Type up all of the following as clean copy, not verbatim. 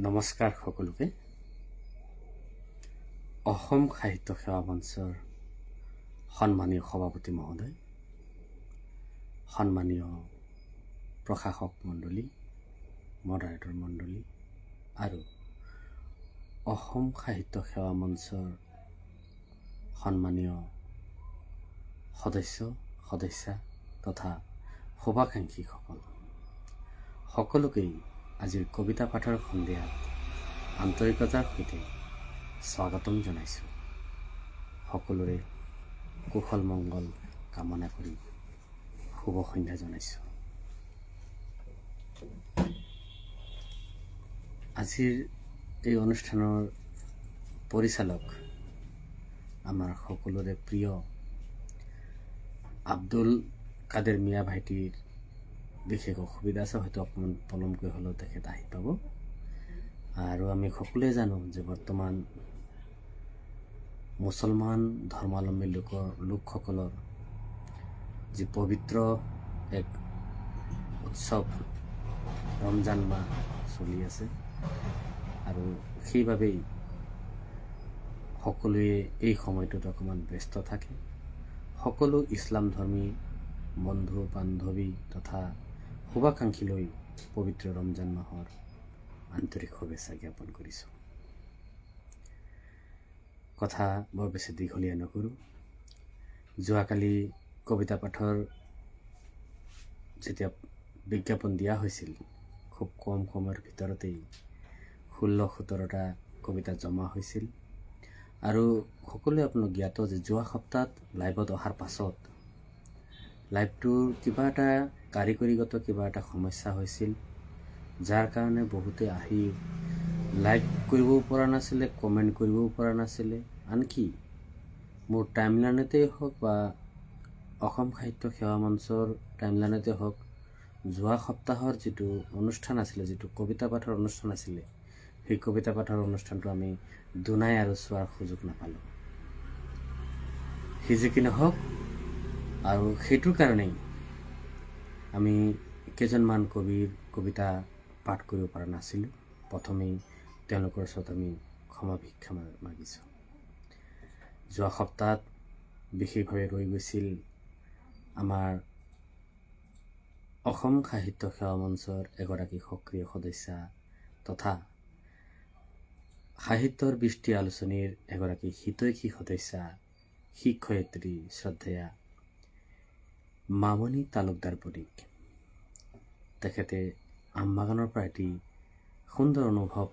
নমস্কাৰ সকলোকে। অসম সাহিত্য সেৱা মঞ্চৰ সন্মানীয় সভাপতি মহোদয়, সন্মানীয় প্ৰশাসক মণ্ডলী, মডাৰেটৰ মণ্ডলী আৰু অসম সাহিত্য সেৱা মঞ্চৰ সন্মানীয় সদস্যা তথা শুভাকাংক্ষীসকল, সকলোকেই আজিৰ কবিতা পাঠৰ সন্ধিয়াত আন্তৰিকতাৰ সৈতে স্বাগতম জনাইছোঁ। সকলোৰে কুশল মংগল কামনা কৰি শুভ সন্ধ্যা জনাইছোঁ। আজিৰ এই অনুষ্ঠানৰ পৰিচালক আমাৰ সকলোৰে প্ৰিয় আব্দুল কাদেৰ মিয়া ভাইটিৰ বিশেষ অসুবিধা আছে, হয়তো অকণমান পলমকৈ হ'লেও তেখেত আহি পাব। আৰু আমি সকলোৱে জানো যে বৰ্তমান মুছলমান ধৰ্মাৱলম্বী লোকসকলৰ যি পবিত্ৰ এক উৎসৱ ৰমজান মাহ চলি আছে, আৰু সেইবাবেই সকলোৱে এই সময়টোত অকণমান ব্যস্ত থাকে। সকলো ইছলাম ধৰ্মী বন্ধু বান্ধৱী তথা শুভাকাংক্ষীলৈ পবিত্ৰ ৰমজান মাহৰ আন্তৰিক শুভেচ্ছা জ্ঞাপন কৰিছোঁ। কথা বৰ বেছি দীঘলীয়া নকৰোঁ। যোৱাকালি কবিতা পাঠৰ যেতিয়া বিজ্ঞাপন দিয়া হৈছিল, খুব কম সময়ৰ ভিতৰতেই 16-17টা কবিতা জমা হৈছিল। আৰু সকলোৱে আপোনালোক জ্ঞাত যে যোৱা সপ্তাহত লাইভত অহাৰ পাছত লাইভটোৰ কিবা এটা কাৰিকৰীগত কিবা এটা সমস্যা হৈছিল, যাৰ কাৰণে বহুতে আহি লাইক কৰিবও পৰা নাছিলে, কমেণ্ট কৰিবও পৰা নাছিলে। আনকি মোৰ টাইমলাইনতেই হওক বা অসম সাহিত্য সেৱা মঞ্চৰ টাইমলাইনতে হওক, যোৱা সপ্তাহৰ যিটো অনুষ্ঠান আছিলে, যিটো কবিতা পাঠৰ অনুষ্ঠান আছিলে, সেই কবিতা পাঠৰ অনুষ্ঠানটো আমি দুনাই আৰু চোৱাৰ সুযোগ নাপালোঁ। সি যি কি নহওক, আৰু সেইটোৰ কাৰণেই আমি কেইজনমান কবিৰ কবিতা পাঠ কৰিব পৰা নাছিলোঁ। প্ৰথমেই তেওঁলোকৰ ওচৰত আমি ক্ষমা ভিক্ষা মাগিছোঁ। যোৱা সপ্তাহত বিশেষভাৱে ৰৈ গৈছিল আমাৰ অসম সাহিত্য সেৱা মঞ্চৰ এগৰাকী সক্ৰিয় সদস্যা তথা সাহিত্যৰ বৃষ্টি আলোচনীৰ এগৰাকী হিতৈষী সদস্যা, শিক্ষয়িত্ৰী শ্ৰদ্ধেয়া মামণি তালুকদাৰ বণিক। তেখেতে আমবাগানৰ পৰা এটি সুন্দৰ অনুভৱ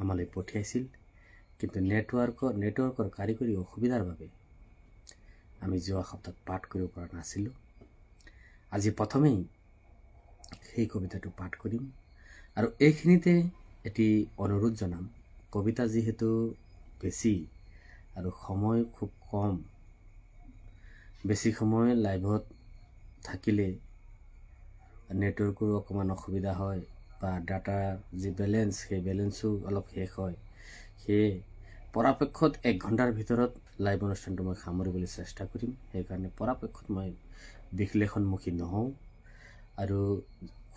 আমালৈ পঠিয়াইছিল, কিন্তু নেটৱৰ্কৰ কাৰিকৰী অসুবিধাৰ বাবে আমি যোৱা সপ্তাহত পাঠ কৰিব পৰা নাছিলোঁ। আজি প্ৰথমেই সেই কবিতাটো পাঠ কৰিম, আৰু এইখিনিতে এটি অনুৰোধ জনাম। কবিতা যিহেতু বেছি আৰু সময় খুব কম, বেছি সময় লাইভত থাকিলে নেটৱৰ্কৰো অকণমান অসুবিধা হয় বা ডাটাৰ যি বেলেঞ্চ, সেই বেলেঞ্চো অলপ শেষ হয়। সেয়ে পৰাপক্ষত 1 ঘণ্টাৰ ভিতৰত লাইভ অনুষ্ঠানটো মই সামৰিবলৈ চেষ্টা কৰিম। সেইকাৰণে পৰাপক্ষত মই বিশ্লেষণমুখী নহওঁ। আৰু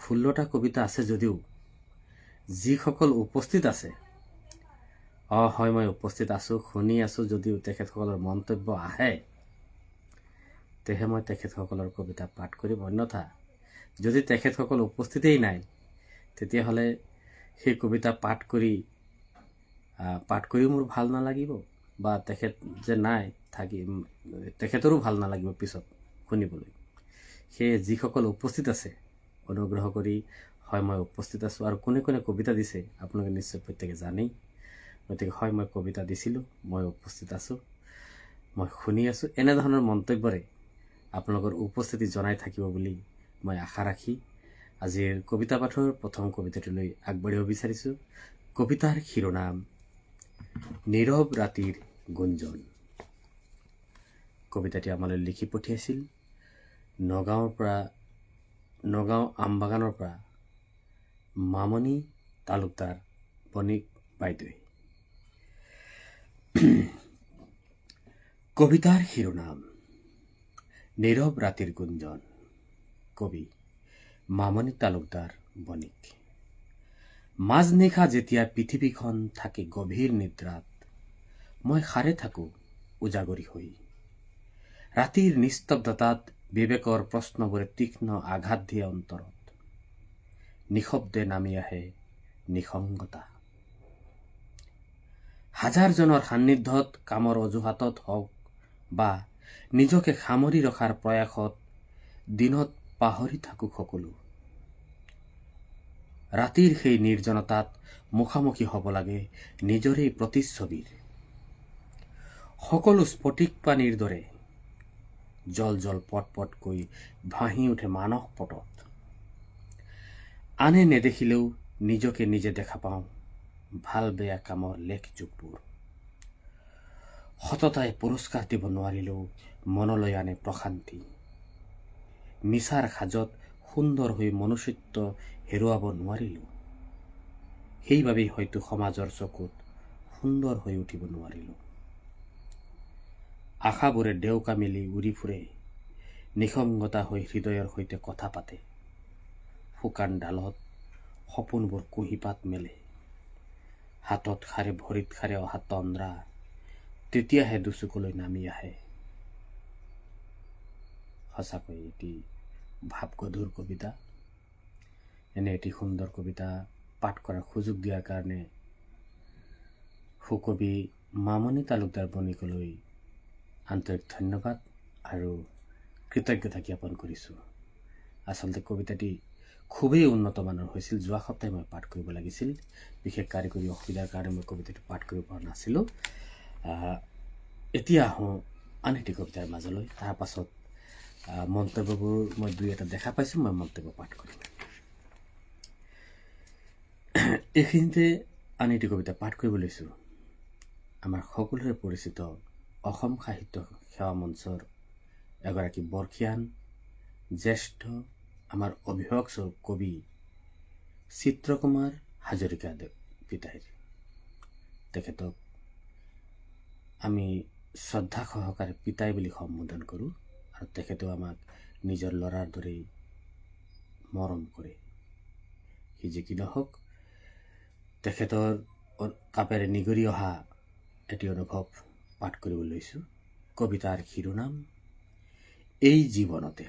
16টা কবিতা আছে যদিও যিসকল উপস্থিত আছে, হয় মই উপস্থিত আছোঁ, শুনি আছোঁ, যদিও তেখেতসকলৰ মন্তব্য আহে তেহে মই তেখেতসকলৰ কবিতা পাঠ কৰিম। অন্যথা যদি তেখেতসকল উপস্থিতেই নাই, তেতিয়াহ'লে সেই কবিতা পাঠ কৰিও মোৰ ভাল নালাগিব, বা তেখেত যে নাই তেখেতৰো ভাল নালাগিব পিছত শুনিবলৈ। সেয়ে যিসকল উপস্থিত আছে অনুগ্ৰহ কৰি হয় মই উপস্থিত আছোঁ, আৰু কোনে কোনে কবিতা দিছে আপোনালোকে নিশ্চয় প্ৰত্যেকে জানেই। গতিকে হয় মই কবিতা দিছিলোঁ, মই উপস্থিত আছোঁ, মই শুনি আছোঁ, এনেধৰণৰ মন্তব্যৰে আপোনালোকৰ উপস্থিতি জনাই থাকিব বুলি মই আশা ৰাখি আজিৰ কবিতা পাঠৰ প্ৰথম কবিতাটোলৈ আগবাঢ়িব বিচাৰিছোঁ। কবিতাৰ শিৰোনাম নীৰৱ ৰাতিৰ গুঞ্জন। কবিতাটি আমালৈ লিখি পঠিয়াইছিল নগাঁও আমবাগানৰ পৰা মামণি তালুকদাৰ বণিক বাইদেৱে। কবিতাৰ শিৰোনাম নীৰৱ ৰাতিৰ গুঞ্জন। কবি মামনি তালুকদাৰ বণিক। মাজনিশা যেতিয়া পৃথিৱীখন থাকে গভীৰ নিদ্ৰাত, মই সাৰে থাকো উজাগৰি হৈ। ৰাতিৰ নিস্তব্ধতাত বিবেকৰ প্ৰশ্নবোৰে তীক্ষ্ণ আঘাত দিয়ে অন্তৰত। নিশব্দে নামি আহে নিসংগতা। হাজাৰজনৰ সান্নিধ্যত, কামৰ অজুহাতত হওক বা নিজকে সামৰি ৰখাৰ প্ৰয়াসত দিনত পাহৰি থাকো সকলো। ৰাতিৰ সেই নিৰ্জনতাত মুখামুখি হ'ব লাগে নিজৰেই প্ৰতিচ্ছবিৰ। সকলো স্ফটিক পানীৰ দৰে জল জল পটপটকৈ ভাহি উঠে মানস পটত। আনে নেদেখিলেও নিজকে নিজে দেখা পাওঁ ভাল বেয়া কামৰ লেখ যুগবোৰ। সততাই পুৰস্কাৰ দিব নোৱাৰিলেও মনলৈ আনে প্ৰশান্তি। মিছাৰ সাজত সুন্দৰ হৈ মনুষ্যত্ব হেৰুৱাব নোৱাৰিলো। সেইবাবেই হয়তো সমাজৰ চকুত সুন্দৰ হৈ উঠিব নোৱাৰিলো। আশাবোৰে ডেউকা মেলি উৰি ফুৰে, নিসংগতা হৈ হৃদয়ৰ সৈতে কথা পাতে। শুকান ডালত সপোনবোৰ কুঁহিপাত মেলে। হাতত খাৰে ভৰিত খাৰে অহা তন্দ্ৰা, তেতিয়াহে দুচকুলৈ নামি আহে। সঁচাকৈ এটি ভাৱগধুৰ কবিতা। এনে এটি সুন্দৰ কবিতা পাঠ কৰাৰ সুযোগ দিয়াৰ কাৰণে সুকবি মামনি তালুকদাৰ বণিকলৈ আন্তৰিক ধন্যবাদ আৰু কৃতজ্ঞতা জ্ঞাপন কৰিছোঁ। আচলতে কবিতাটি খুবেই উন্নত মানৰ হৈছিল। যোৱা সপ্তাহে মই পাঠ কৰিব লাগিছিল, বিশেষ কাৰিকৰী অসুবিধাৰ কাৰণে মই কবিতাটি পাঠ কৰিব পৰা নাছিলোঁ। এতিয়া আহোঁ আন এটি কবিতাৰ মাজলৈ। তাৰ পাছত মন্তব্যবোৰ মই দুই এটা দেখা পাইছোঁ, মই মন্তব্য পাঠ কৰিম। এইখিনিতে আন এটি কবিতা পাঠ কৰিব লৈছোঁ। আমাৰ সকলোৰে পৰিচিত অসম সাহিত্য সেৱা মঞ্চৰ এগৰাকী বৰ্ষীয়ান জ্যেষ্ঠ আমাৰ অভিভাৱক স্বৰূপ কবি চিত্ৰকুমাৰ হাজৰিকা পিতাইৰ। তেখেতক আমি শ্ৰদ্ধা সহকাৰে পিতাই বুলি সম্বোধন কৰোঁ আৰু তেখেতেও আমাক নিজৰ ল'ৰাৰ দৰেই মৰম কৰে। সি যি কি নহওক, তেখেতৰ কাপেৰে নিগৰি অহা এটি অনুভৱ পাঠ কৰিব লৈছোঁ। কবিতাৰ শিৰোনাম এই জীৱনতে।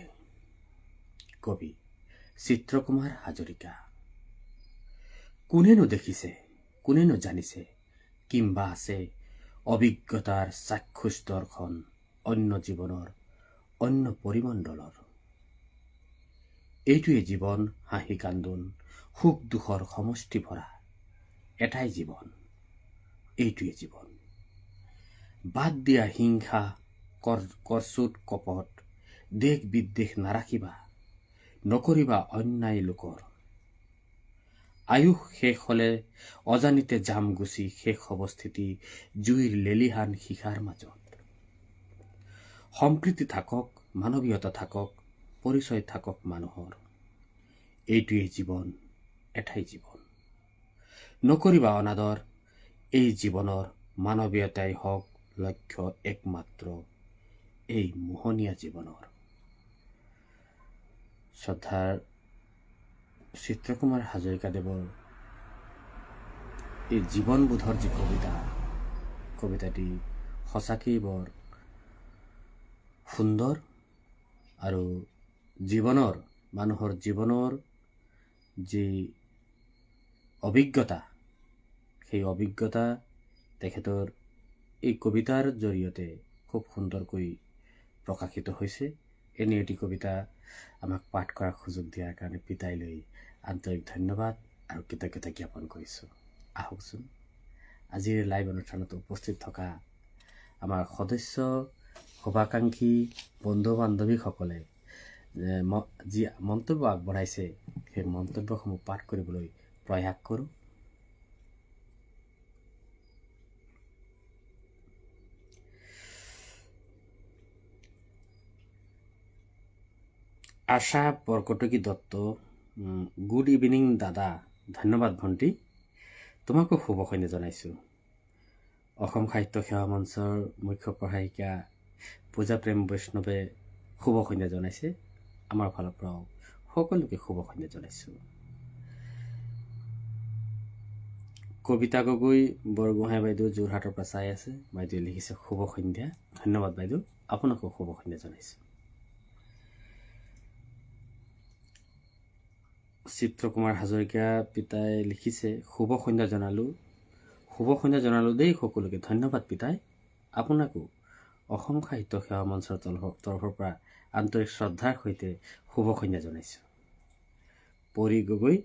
কবি চিত্ৰকুমাৰ হাজৰিকা। কোনেনো দেখিছে, কোনেনো জানিছে, কিম্বা আছে অভিজ্ঞতাৰ চাক্ষুষ দৰ্শন অন্য জীৱনৰ, অন্য পৰিমণ্ডলৰ। এইটোৱে জীৱন, হাঁহি কান্দোন, সুখ দুখৰ সমষ্টি ভৰা এটাই জীৱন। এইটোৱে জীৱন। বাদ দিয়া হিংসা, কৰচুট কপট, দেশ বিদ্বেষ নাৰাখিবা, নকৰিবা অন্যায় লোকৰ। আয়ুস শেষ হলে অজানিতে জাম গুচি শেষ হব স্থিতি জুইৰ লেলিহান শিখাৰ মাজত। সম্প্ৰীতি থাকক, মানৱীয়তা থাকক, পৰিচয় থাকক মানুহৰ। এইটোৱে জীৱন, এটাই জীৱন। নকৰিবা অনাদৰ, এই জীৱনৰ মানৱীয়তাই হওক লক্ষ্য একমাত্ৰ এই মোহনীয়া জীৱনৰ। শ্ৰদ্ধাৰ চিত্ৰকুমাৰ হাজৰিকাদেৱৰ এই জীৱনবোধৰ যি কবিতাটি সঁচাকেই বৰ সুন্দৰ আৰু মানুহৰ জীৱনৰ যি অভিজ্ঞতা, সেই অভিজ্ঞতা তেখেতৰ এই কবিতাৰ জৰিয়তে খুব সুন্দৰকৈ প্ৰকাশিত হৈছে। এনে এটি কবিতা আমাক পাঠ কৰাৰ সুযোগ দিয়াৰ কাৰণে পিতাইলৈ আন্তৰিক ধন্যবাদ আৰু কৃতজ্ঞতা জ্ঞাপন কৰিছোঁ। আহকচোন আজিৰ লাইভ অনুষ্ঠানত উপস্থিত থকা আমাৰ সদস্য, শুভাকাংক্ষী, বন্ধু বান্ধৱীসকলে যি মন্তব্য আগবঢ়াইছে সেই মন্তব্যসমূহ পাঠ কৰিবলৈ প্ৰয়াস কৰোঁ। আশা বৰকটকী দত্ত, গুড ইভিনিং দাদা। ধন্যবাদ ভণ্টি, তোমাকো শুভসৈন্য জনাইছোঁ। অসম সাহিত্য সেৱা মঞ্চৰ মুখ্য প্ৰশাসিকা পূজা প্ৰেম বৈষ্ণৱে শুভসৈন্য জনাইছে। আমাৰ ফালৰ পৰাও সকলোকে শুভ সন্ধ্যা জনাইছোঁ। কবিতা গগৈ বৰগোহাঁই বাইদেউ যোৰহাটৰ পৰা চাই আছে। বাইদেৱে লিখিছে শুভ সন্ধ্যা। ধন্যবাদ বাইদেউ, আপোনাকো শুভ সন্ধ্যা জনাইছোঁ। চিত্ৰকুমাৰ হাজৰিকা পিতাই লিখিছে শুভ সন্ধ্যা জনালোঁ। শুভ সন্ধ্যা জনালোঁ দেই সকলোকে। ধন্যবাদ পিতাই, আপোনাকো অসম সাহিত্য সেৱা মঞ্চৰ তৰফৰ পৰা আন্তৰিক শ্ৰদ্ধাৰ সৈতে শুভ সন্ধ্যা জনাইছোঁ। পৰি গগৈ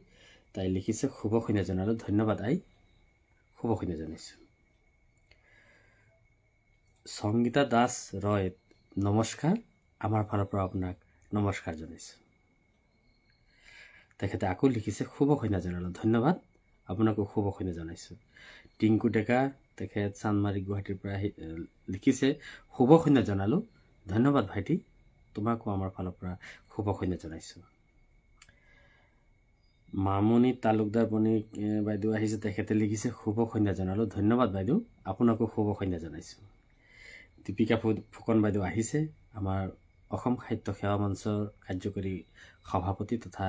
তাই লিখিছে শুভ সন্ধ্যা জনালোঁ। ধন্যবাদ আই, শুভ সন্ধ্যা জনাইছোঁ। সংগীতা দাস ৰয় নমস্কাৰ, আমাৰ ফালৰ পৰা আপোনাক নমস্কাৰ জনাইছোঁ। তেখেতে আকৌ লিখিছে শুভ সন্ধ্যা জনালোঁ। ধন্যবাদ, আপোনাকো শুভ সন্ধ্যা জনাইছোঁ। টিংকু ডেকা তেখেত চান্দমাৰী গুৱাহাটীৰ পৰা লিখিছে শুভ সন্ধ্যা জনালোঁ। ধন্যবাদ ভাইটি, তোমাকো আমাৰ ফালৰ পৰা শুভ সন্ধ্যা জনাইছোঁ। মামনি তালুকদাৰ বণিক বাইদেউ আহিছে, তেখেতে লিখিছে শুভ সন্ধ্যা জনালোঁ। ধন্যবাদ বাইদেউ, আপোনাকো শুভ সন্ধ্যা জনাইছোঁ। দীপিকা ফুকন বাইদেউ আহিছে, আমাৰ অসম সাহিত্য সেৱা মঞ্চৰ কাৰ্যকৰী সভাপতি তথা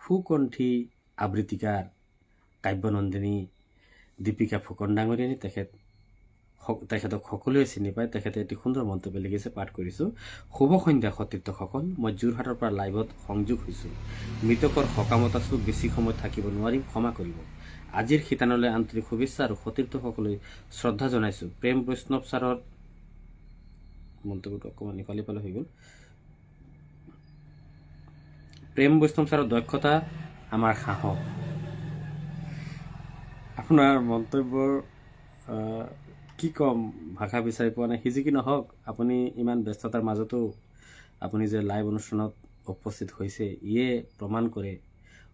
সুকণ্ঠী আবৃত্তিকাৰ কাব্যনন্দিনী দীপিকা ফুকন ডাঙৰীয়ানী। তেখেতক সকলোৱে চিনি পায়। তেখেতে এটি সুন্দৰ মন্তব্য লিখিছে, পাঠ কৰিছোঁ। শুভ সন্ধ্যা সতীৰ্থসকল, মই যোৰহাটৰ পৰা লাইভত সংযোগ হৈছোঁ। মৃতকৰ সকামত আছোঁ, বেছি সময় থাকিব নোৱাৰিম, ক্ষমা কৰিব। আজিৰ শিতানলৈ আন্তৰিক শুভেচ্ছা আৰু সতীৰ্থসকললৈ শ্ৰদ্ধা জনাইছোঁ। প্ৰেম বৈষ্ণৱ ছাৰৰ মন্তব্যটো অকণমান ইফালে ইফালে হৈ গ'ল। প্ৰেম বৈষ্ণৱ ছাৰৰ দক্ষতা আমাৰ সাহস। আপোনাৰ মন্তব্যৰ কি ক'ম, ভাষা বিচাৰি পোৱা নাই। যি কি নহওক, আপুনি ইমান ব্যস্ততাৰ মাজতো আপুনি যে লাইভ অনুষ্ঠানত উপস্থিত হৈছে, ইয়ে প্ৰমাণ কৰে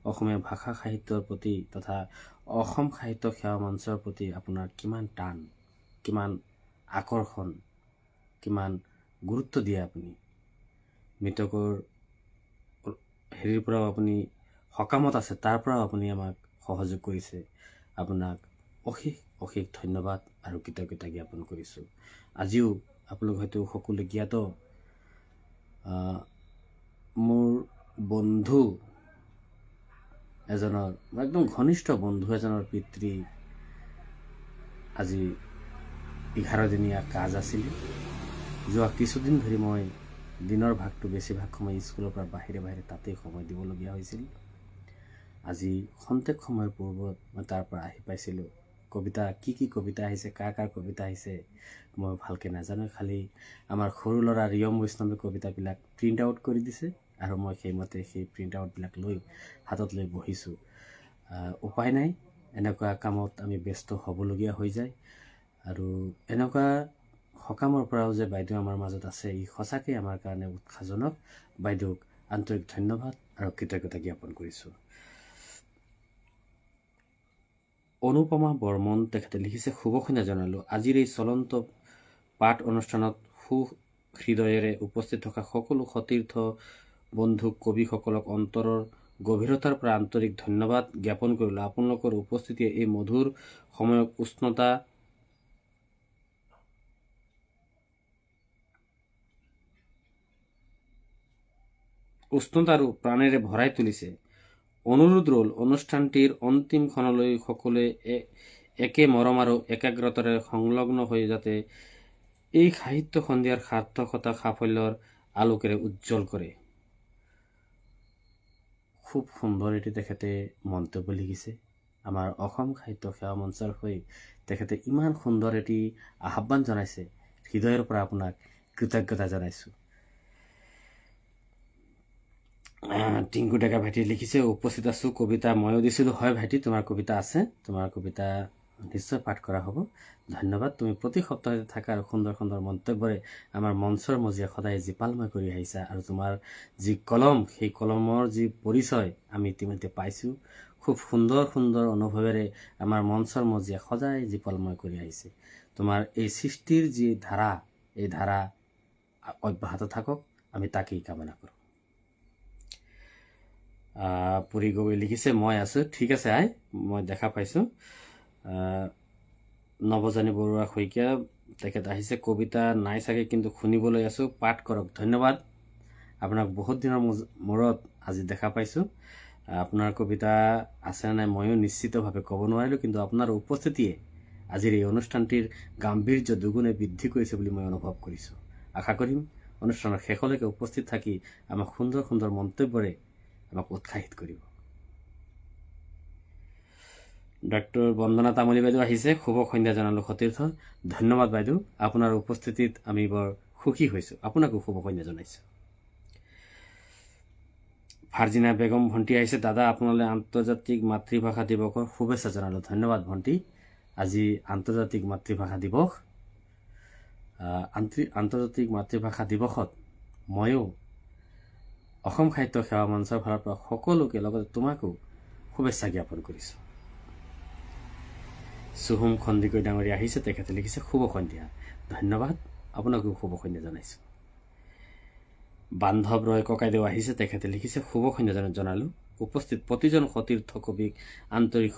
অসমীয়া ভাষা সাহিত্যৰ প্ৰতি তথা অসম সাহিত্য সেৱা মঞ্চৰ প্ৰতি আপোনাৰ কিমান টান, কিমান আকৰ্ষণ, কিমান গুৰুত্ব দিয়ে আপুনি। মৃতকৰ হেৰিৰ পৰাও আপুনি সকামত আছে, তাৰ পৰাও আপুনি আমাক সহযোগ কৰিছে। আপোনাক অশেষ অশেষ ধন্যবাদ আৰু কৃতজ্ঞতা জ্ঞাপন কৰিছোঁ। আজিও আপোনালোক হয়তো সকলোৱে জ্ঞাত, মোৰ বন্ধু এজনৰ, একদম ঘনিষ্ঠ বন্ধু এজনৰ পিতৃ আজি 11 দিনীয়া কাজ আছিল। যোৱা কিছুদিন ধৰি মই দিনৰ ভাগটো বেছিভাগ সময় স্কুলৰ পৰা বাহিৰে বাহিৰে তাতেই সময় দিবলগীয়া হৈছিল। আজি খন্তেক সময়ৰ পূৰ্বত মই তাৰ পৰা আহি পাইছিলোঁ। কবিতা কি কবিতা আহিছে, কাৰ কবিতা আহিছে মই ভালকৈ নাজানো। খালি আমাৰ সৰু ল'ৰা ৰিয়ম বৈষ্ণৱে কবিতাবিলাক প্ৰিণ্ট আউট কৰি দিছে আৰু মই সেইমতে সেই প্ৰিণ্ট আউটবিলাক হাতত লৈ বহিছোঁ। উপায় নাই, এনেকুৱা কামত আমি ব্যস্ত হ'বলগীয়া হৈ যায়। আৰু এনেকুৱা সকামৰ পৰাও যে বাইদেউ আমাৰ মাজত আছে, ই সঁচাকৈ আমাৰ কাৰণে উৎসাহজনক। বাইদেউক আন্তৰিক ধন্যবাদ আৰু কৃতজ্ঞতা জ্ঞাপন কৰিছোঁ। অনুপমা বৰ্মন তেখেতে লিখিছে শুভ সন্ধ্যা জনালোঁ। আজিৰ এই চলন্ত পাঠ অনুষ্ঠানত সুহৃদয়েৰে উপস্থিত থকা সকলো সতীৰ্থ বন্ধু কবিসকলক অন্তৰৰ গভীৰতাৰ পৰা আন্তৰিক ধন্যবাদ জ্ঞাপন কৰিলোঁ। আপোনালোকৰ উপস্থিতিয়ে এই মধুৰ সময়ক উষ্ণতা আৰু প্ৰাণেৰে ভৰাই তুলিছে। অনুৰোধ ৰ'ল অনুষ্ঠানটিৰ অন্তিম ক্ষণলৈ সকলোৱে একে মৰম আৰু একাগ্ৰতাৰে সংলগ্ন হৈ যাতে এই সাহিত্য সন্ধিয়াৰ সাৰ্থকতা সাফল্যৰ আলোকেৰে উজ্জ্বল কৰে। খুব সুন্দৰ এটি তেখেতে মন্তব্য লিখিছে। আমাৰ অসম সাহিত্য সেৱা মঞ্চৰ হৈ তেখেতে ইমান সুন্দৰ এটি আহ্বান জনাইছে, হৃদয়ৰ পৰা আপোনাক কৃতজ্ঞতা জনাইছোঁ। টিংকু ডেকা ভাইটি লিখিছে উপস্থিত আছোঁ, কবিতা ময়ো দিছিলোঁ। হয় ভাইটি, তোমাৰ কবিতা আছে, তোমাৰ কবিতা নিশ্চয় পাঠ কৰা হ'ব। ধন্যবাদ, তুমি প্ৰতি সপ্তাহতে থাকা আৰু সুন্দৰ সুন্দৰ মন্তব্যৰে আমাৰ মঞ্চৰ মজিয়া সদায় জীপালময় কৰি আহিছা। আৰু তোমাৰ যি কলম, সেই কলমৰ যি পৰিচয় আমি ইতিমধ্যে পাইছোঁ। খুব সুন্দৰ সুন্দৰ অনুভৱেৰে আমাৰ মঞ্চৰ মজিয়া সদায় জীপালময় কৰি আহিছে। তোমাৰ এই সৃষ্টিৰ যি ধাৰা, এই ধাৰা অব্যাহত থাকক, আমি তাকেই কামনা কৰোঁ। পুৰি গগৈ লিখিছে মই আছোঁ। ঠিক আছে আই, মই দেখা পাইছোঁ। নৱজানী বৰুৱা শইকীয়া তেখেত আহিছে, কবিতা নাই চাগে কিন্তু শুনিবলৈ আছোঁ, পাঠ কৰক। ধন্যবাদ, আপোনাক বহুত দিনৰ মূৰত আজি দেখা পাইছোঁ। আপোনাৰ কবিতা আছে নাই ময়ো নিশ্চিতভাৱে ক'ব নোৱাৰিলোঁ, কিন্তু আপোনাৰ উপস্থিতিয়ে আজিৰ এই অনুষ্ঠানটিৰ গাম্ভীৰ্য দুগুণে বৃদ্ধি কৰিছে বুলি মই অনুভৱ কৰিছোঁ। আশা কৰিম অনুষ্ঠানৰ শেষলৈকে উপস্থিত থাকি আমাক সুন্দৰ সুন্দৰ মন্তব্যৰে আমাক উৎসাহিত কৰিব। ডক্টৰ বন্দনা তামুলী বাইদেউ আহিছে, শুভ সন্ধ্যা জনালোঁ সতীৰ্থ। ধন্যবাদ বাইদেউ, আপোনাৰ উপস্থিতিত আমি বৰ সুখী হৈছোঁ। আপোনাকো শুভ সন্ধ্যা জনাইছোঁ। ফাৰ্জিনা বেগম ভণ্টি আহিছে, দাদা আপোনালৈ আন্তৰ্জাতিক মাতৃভাষা দিৱসৰ শুভেচ্ছা জনালোঁ। ধন্যবাদ ভণ্টি, আজি আন্তৰ্জাতিক মাতৃভাষা দিৱস। আন্তৰ্জাতিক মাতৃভাষা দিৱসত ময়ো অসম সাহিত্য সেৱা মঞ্চৰ ফালৰ পৰা সকলোকে লগতে তোমাকো শুভেচ্ছা জ্ঞাপন কৰিছোঁ। চুহুম খণ্ডিকৈ ডাঙৰীয়া আহিছে, তেখেতে লিখিছে শুভ সন্ধ্যা। ধন্যবাদ, আপোনাকো শুভ সন্ধ্যা জনাইছোঁ। বান্ধৱ ৰয় ককাইদেউ আহিছে, তেখেতে লিখিছে শুভ সন্ধ্যা জনালোঁ। উপস্থিত প্ৰতিজন সতীৰ্থ কবিক আন্তৰিক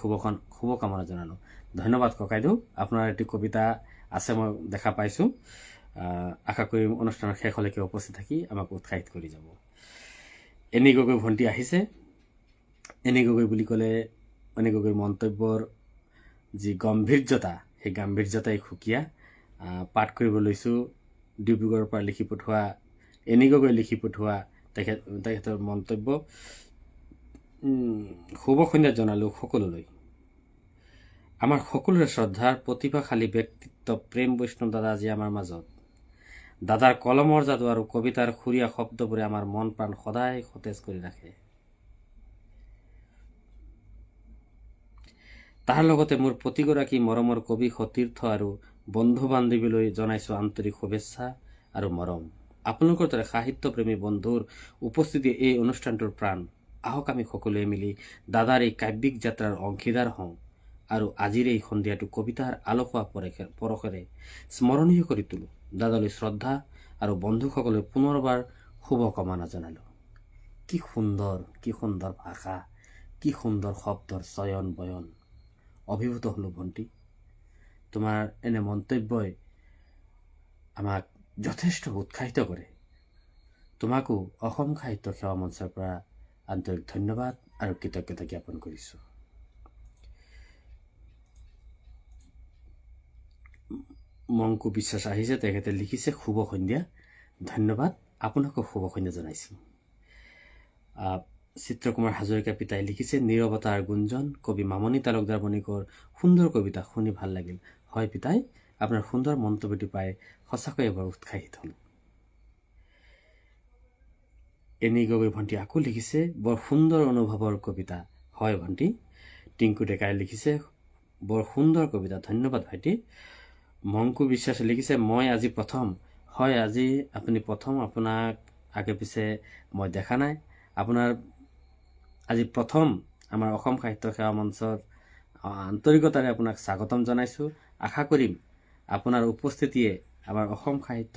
শুভকামনা জনালোঁ। ধন্যবাদ ককাইদেউ, আপোনাৰ এটি কবিতা আছে মই দেখা পাইছোঁ। আশা কৰিম অনুষ্ঠানৰ শেষলৈকে উপস্থিত থাকি আমাক উৎসাহিত কৰি যাব। এনি গগৈ ভণ্টি আহিছে। এনি গগৈ বুলি ক'লে এনি গগৈৰ মন্তব্যৰ যি গম্ভীৰ্যতা, সেই গাম্ভীৰ্যতাই সুকীয়া। পাঠ কৰিব লৈছোঁ ডিব্ৰুগড়ৰ পৰা লিখি পঠোৱা এনি গগৈ লিখি পঠোৱা তেখেতৰ মন্তব্য। শুভ সন্ধ্যা জনালোঁ সকলোলৈ। আমাৰ সকলোৰে শ্ৰদ্ধাৰ প্ৰতিভাশালী ব্যক্তিত্ব প্ৰেম বৈষ্ণৱ দাদা আজি আমাৰ মাজত। দাদাৰ কলমৰ যাদু আৰু কবিতাৰ সুৰীয়া শব্দবোৰে আমাৰ মন প্ৰাণ সদায় সতেজ কৰি ৰাখে। তাৰ লগতে মোৰ প্ৰতিগৰাকী মৰমৰ কবি সতীৰ্থ আৰু বন্ধু বান্ধৱীলৈ জনাইছোঁ আন্তৰিক শুভেচ্ছা আৰু মৰম। আপোনালোকৰ দৰে সাহিত্যপ্ৰেমী বন্ধুৰ উপস্থিতি এই অনুষ্ঠানটোৰ প্ৰাণ। আহক আমি সকলোৱে মিলি দাদাৰ এই কাব্যিক যাত্ৰাৰ অংশীদাৰ হওঁ আৰু আজিৰ এই সন্ধিয়াটো কবিতাৰ আলোকোৱা পৰশেৰে স্মৰণীয় কৰি তোলোঁ। দাদালৈ শ্ৰদ্ধা আৰু বন্ধুসকলে পুনৰবাৰ শুভকামনা জনালোঁ। কি সুন্দৰ ভাষা, কি সুন্দৰ শব্দৰ চয়ন বয়ন। অভিভূত হ'লোঁ ভণ্টি, তোমাৰ এনে মন্তব্যই আমাক যথেষ্ট উৎসাহিত কৰে। তোমাকো অসম সাহিত্য সেৱা মঞ্চৰ পৰা আন্তৰিক ধন্যবাদ আৰু কৃতজ্ঞতা জ্ঞাপন কৰিছোঁ। মংকু বিশ্বাস আহিছে, তেখেতে লিখিছে শুভ সন্ধ্যা। ধন্যবাদ, আপোনাকো শুভ সন্ধ্যা জনাইছোঁ। চিত্ৰকুমাৰ হাজৰিকা পিতাই লিখিছে নীৰৱতাৰ গুঞ্জন, কবি মামনি তালুকদাৰ বণিকৰ সুন্দৰ কবিতা শুনি ভাল লাগিল। হয় পিতাই, আপোনাৰ সুন্দৰ মন্তব্যটি পাই সঁচাকৈয়ে বৰ উৎসাহিত হ'লোঁ। এনি গগৈ ভণ্টি আকৌ লিখিছে বৰ সুন্দৰ অনুভৱৰ কবিতা। হয় ভণ্টি। টিংকু ডেকাই লিখিছে বৰ সুন্দৰ কবিতা। ধন্যবাদ ভাইটি। মংকু বিশ্বাসে লিখিছে মই আজি প্ৰথম। হয়, আজি আপুনি প্ৰথম, আপোনাক আগে পিছে মই দেখা নাই। আপোনাৰ আজি প্ৰথম আমাৰ অসম সাহিত্য সেৱা মঞ্চৰ আন্তৰিকতাৰে আপোনাক স্বাগতম জনাইছোঁ। আশা কৰিম আপোনাৰ উপস্থিতিয়ে আমাৰ অসম সাহিত্য